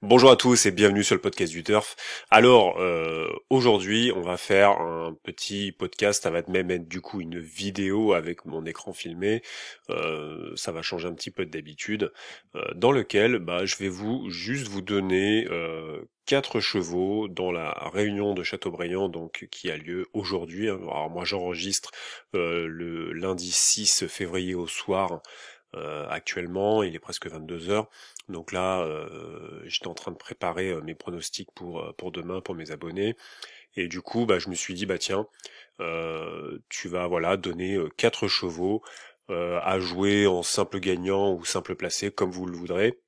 Bonjour à tous et bienvenue sur le podcast du Turf. Alors, aujourd'hui, on va faire un petit podcast, ça va même être du coup une vidéo avec mon écran filmé. Ça va changer un petit peu d'habitude, dans lequel je vais juste vous donner 4 chevaux dans la réunion de Châteaubriand, donc qui a lieu aujourd'hui, hein. Alors moi j'enregistre le lundi 6 février au soir. Actuellement, il est presque 22 heures. Donc là, j'étais en train de préparer mes pronostics pour demain, pour mes abonnés. Et du coup, je me suis dit, tiens, tu vas donner 4 chevaux à jouer en simple gagnant ou simple placé, comme vous le voudrez.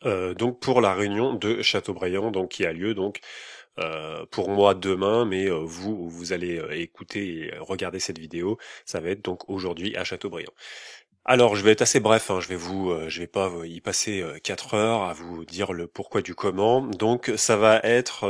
Donc pour la réunion de Châteaubriand, donc qui a lieu donc pour moi demain, mais vous allez écouter et regarder cette vidéo, ça va être donc aujourd'hui à Châteaubriand. Alors, je vais être assez bref, hein, je vais pas y passer 4 heures à vous dire le pourquoi du comment. Donc, ça va être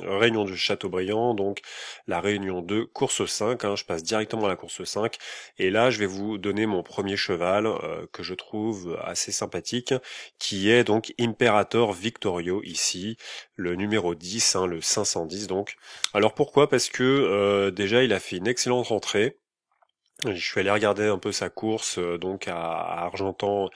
réunion de Châteaubriand, donc la réunion de course 5, hein, je passe directement à la course 5, et là, je vais vous donner mon premier cheval, que je trouve assez sympathique, qui est donc Imperator Victorio, ici, le numéro 10, hein, le 510 donc. Alors pourquoi? Parce que déjà, il a fait une excellente rentrée. Je suis allé regarder un peu sa course donc à Argentan.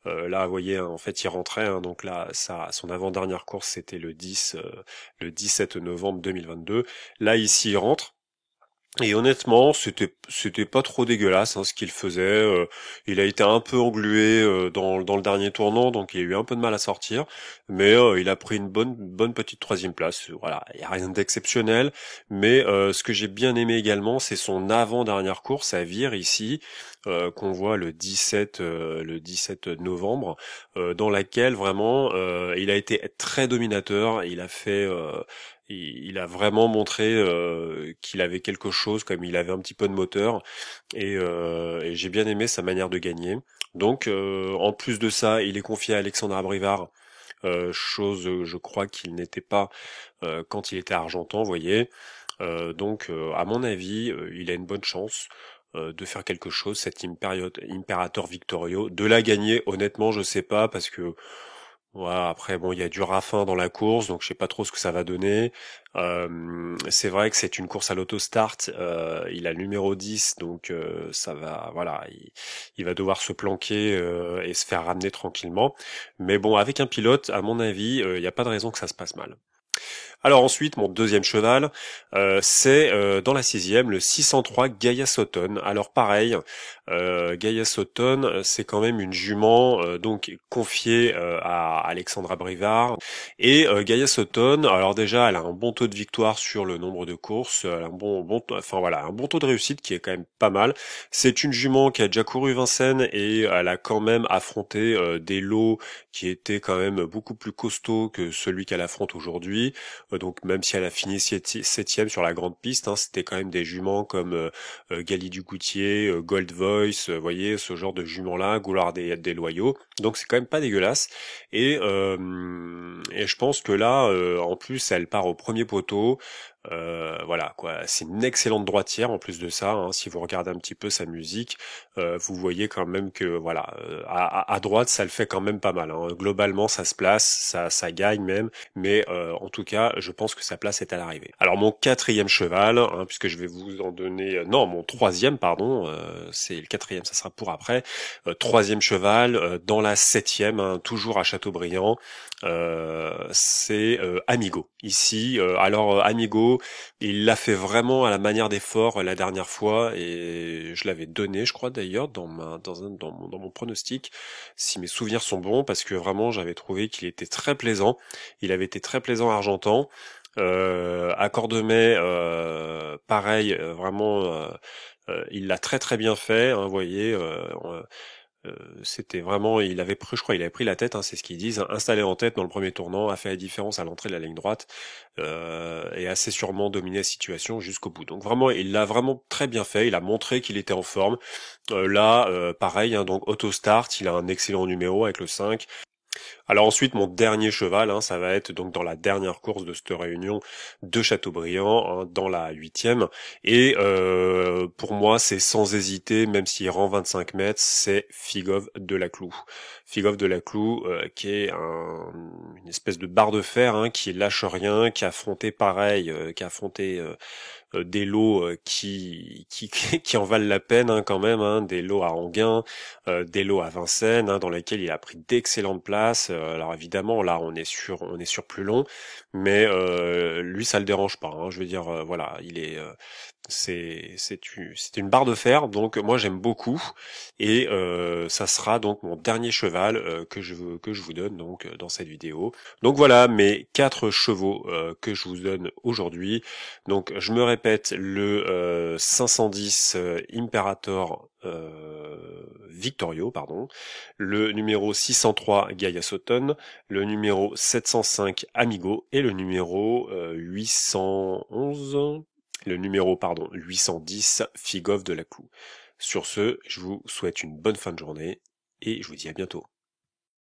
Là, vous voyez, hein, en fait, il rentrait. Hein, donc là, son avant-dernière course, c'était le 17 novembre 2022. Là, ici, il rentre. Et honnêtement, c'était pas trop dégueulasse ce qu'il faisait. Il a été un peu englué dans le dernier tournant, donc il a eu un peu de mal à sortir, mais il a pris une bonne petite troisième place. Voilà, il y a rien d'exceptionnel, mais ce que j'ai bien aimé également, c'est son avant-dernière course à Vire ici, qu'on voit le 17 novembre, dans laquelle vraiment il a été très dominateur. Il a vraiment montré qu'il avait quelque chose, comme il avait un petit peu de moteur, et j'ai bien aimé sa manière de gagner. Donc, en plus de ça, il est confié à Alexandre Abrivard, chose je crois qu'il n'était pas quand il était à Argentan, vous voyez. Donc, à mon avis, il a une bonne chance de faire quelque chose, cet Imperator Victorio. De la gagner, honnêtement, je sais pas, parce que voilà, après bon, il y a du Raffin dans la course, donc je sais pas trop ce que ça va donner. C'est vrai que c'est une course à l'autostart. Il a le numéro 10, donc ça va, voilà, il va devoir se planquer et se faire ramener tranquillement. Mais bon, avec un pilote, à mon avis, il n'y a pas de raison que ça se passe mal. Alors ensuite, mon deuxième cheval, c'est dans la sixième, le 603 Gaia Sauton. Alors pareil, Gaia Sauton, c'est quand même une jument donc confiée à Alexandra Brivard. Et Gaia Sauton, alors déjà, elle a un bon taux de victoire sur le nombre de courses, elle a un bon taux de réussite qui est quand même pas mal. C'est une jument qui a déjà couru Vincennes et elle a quand même affronté des lots qui étaient quand même beaucoup plus costauds que celui qu'elle affronte aujourd'hui. Donc même si elle a fini septième sur la grande piste, hein, c'était quand même des juments comme Gali Dugoutier, Gold Voice, voyez, ce genre de juments-là, Goulard des Loyaux. Donc c'est quand même pas dégueulasse. Et je pense que là, en plus, elle part au premier poteau. Voilà quoi, c'est une excellente droitière en plus de ça, hein. Si vous regardez un petit peu sa musique, vous voyez quand même que voilà, à droite ça le fait quand même pas mal, hein. Globalement ça se place, ça gagne même, mais en tout cas je pense que sa place est à l'arrivée. Alors mon quatrième cheval, hein, puisque je vais vous en donner, non mon troisième pardon, c'est le quatrième, ça sera pour après. Troisième cheval dans la septième, hein, toujours à Châteaubriand. C'est Amigo. Ici, Amigo, il l'a fait vraiment à la manière des forts la dernière fois et je l'avais donné, je crois d'ailleurs dans mon pronostic, si mes souvenirs sont bons, parce que vraiment j'avais trouvé qu'il était très plaisant. Il avait été très plaisant à Argentan. À Cordemais, pareil, vraiment, il l'a très très bien fait, hein, vous voyez. C'était vraiment, je crois, il avait pris la tête, hein, c'est ce qu'ils disent, hein, installé en tête dans le premier tournant, a fait la différence à l'entrée de la ligne droite, et assez sûrement dominé la situation jusqu'au bout. Donc vraiment, il l'a vraiment très bien fait, il a montré qu'il était en forme. Là, pareil, hein, donc Autostart, il a un excellent numéro avec le 5. Alors ensuite, mon dernier cheval, hein, ça va être donc dans la dernière course de cette réunion de Châteaubriand, hein, dans la huitième. Et pour moi, c'est sans hésiter, même s'il rend 25 mètres, c'est Figov de la Clou. Figov de la Clou, qui est une espèce de barre de fer, hein, qui lâche rien, qui a affronté pareil, des lots qui en valent la peine, hein, quand même, hein, des lots à Enghien, des lots à Vincennes, hein, dans lesquels il a pris d'excellentes places. Alors évidemment là on est sur plus long, mais lui ça le dérange pas, hein. Je veux dire, voilà, il est c'est une barre de fer, donc moi j'aime beaucoup, et ça sera donc mon dernier cheval que je vous donne donc dans cette vidéo. Donc voilà mes 4 chevaux que je vous donne aujourd'hui. Donc je me répète, le 510 Imperator Victorio, pardon, le numéro 603 Gaia Sutton, le numéro 705 Amigo et le numéro 811 le numéro, pardon, 810 Figov de la Clou. Sur ce, je vous souhaite une bonne fin de journée et je vous dis à bientôt.